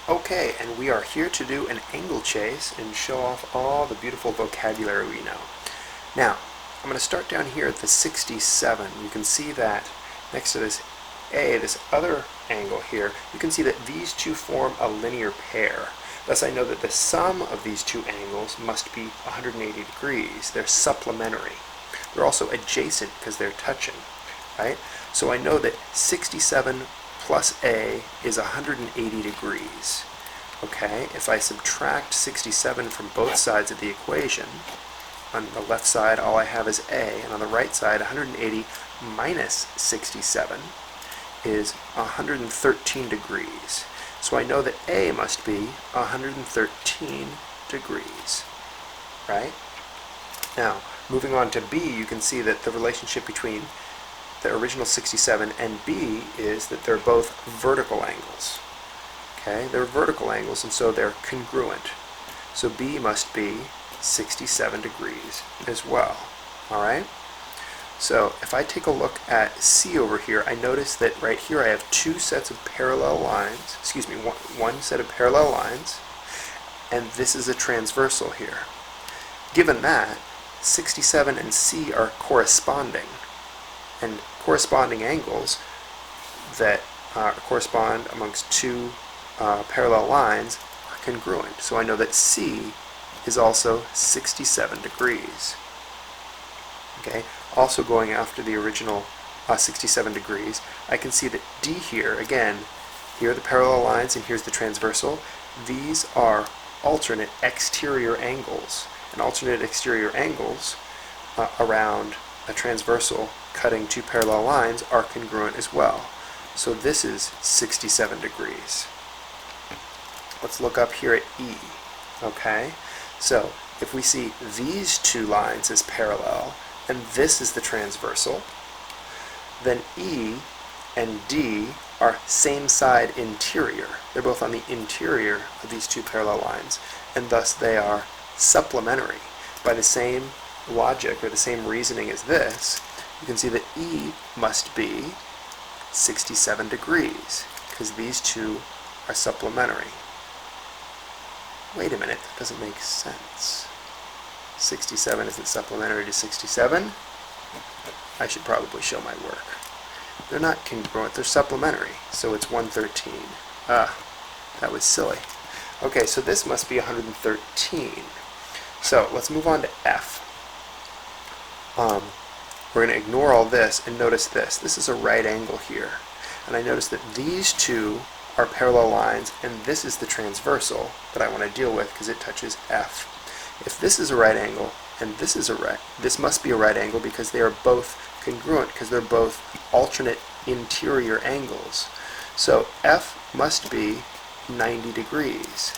Okay, and we are here to do an angle chase and show off all the beautiful vocabulary we know. Now, I'm going to start down here at the 67. You can see that next to this A, this other angle here, you can see that these two form a linear pair. Thus I know that the sum of these two angles must be 180 degrees. They're supplementary. They're also adjacent because they're touching, right? So I know that 67 plus A is 180 degrees. Okay, if I subtract 67 from both sides of the equation, on the left side all I have is A, and on the right side 180 minus 67 is 113 degrees. So I know that A must be 113 degrees, right? Now, moving on to B, you can see that the relationship between the original 67 and B is that they're both vertical angles. Okay, they're vertical angles, and so they're congruent. So B must be 67 degrees as well. All right? So if I take a look at C over here, I notice that right here I have two sets of parallel lines, one set of parallel lines, and this is a transversal here. Given that, 67 and C are corresponding, and corresponding angles that correspond amongst two parallel lines are congruent. So I know that C is also 67 degrees. Okay. Also going after the original 67 degrees, I can see that D here, again, here are the parallel lines and here's the transversal. These are alternate exterior angles. And alternate exterior angles around a transversal cutting two parallel lines are congruent as well. So this is 67 degrees. Let's look up here at E. Okay, so if we see these two lines as parallel, and this is the transversal, then E and D are same side interior. They're both on the interior of these two parallel lines, and thus they are supplementary. By the same logic or the same reasoning as this, you can see that E must be 67 degrees, because these two are supplementary. Wait a minute, that doesn't make sense. 67 isn't supplementary to 67. I should probably show my work. They're not congruent, they're supplementary, so it's 113. That was silly. Okay, so this must be 113. So let's move on to F. We're going to ignore all this and notice this. This is a right angle here. And I notice that these two are parallel lines, and this is the transversal that I want to deal with because it touches F. If this is a right angle and this is this must be a right angle because they are both congruent, because they're both alternate interior angles. So F must be 90 degrees.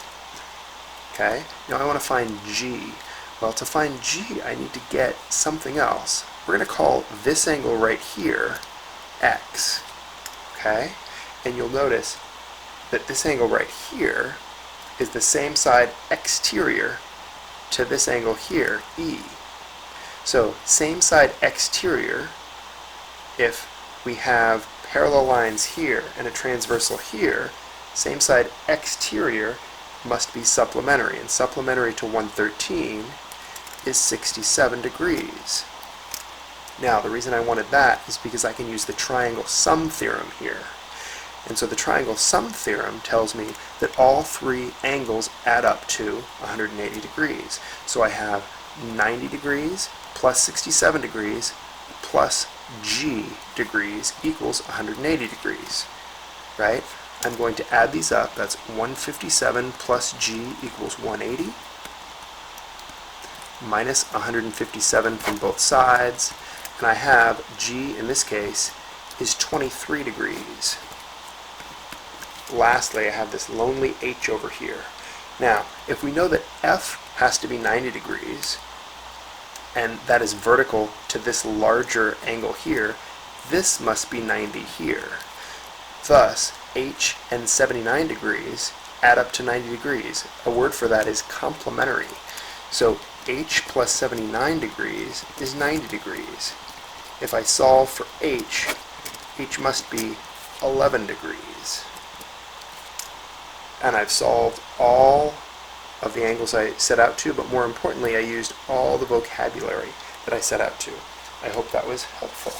Okay, now I want to find G. Well, to find G, I need to get something else. We're going to call this angle right here X. Okay, and you'll notice that this angle right here is the same side exterior to this angle here, E. So same side exterior, if we have parallel lines here and a transversal here, same side exterior must be supplementary, and supplementary to 113 is 67 degrees. Now the reason I wanted that is because I can use the triangle sum theorem here. And so the triangle sum theorem tells me that all three angles add up to 180 degrees. So I have 90 degrees plus 67 degrees plus G degrees equals 180 degrees, right? I'm going to add these up. That's 157 plus G equals 180 minus 157 from both sides, and I have G in this case is 23 degrees. Lastly, I have this lonely H over here. Now, if we know that F has to be 90 degrees, and that is vertical to this larger angle here, this must be 90 here. Thus, H and 79 degrees add up to 90 degrees. A word for that is complementary. So H plus 79 degrees is 90 degrees. If I solve for H must be 11 degrees. and I've solved all of the angles I set out to, but more importantly, I used all the vocabulary that I set out to. I hope that was helpful.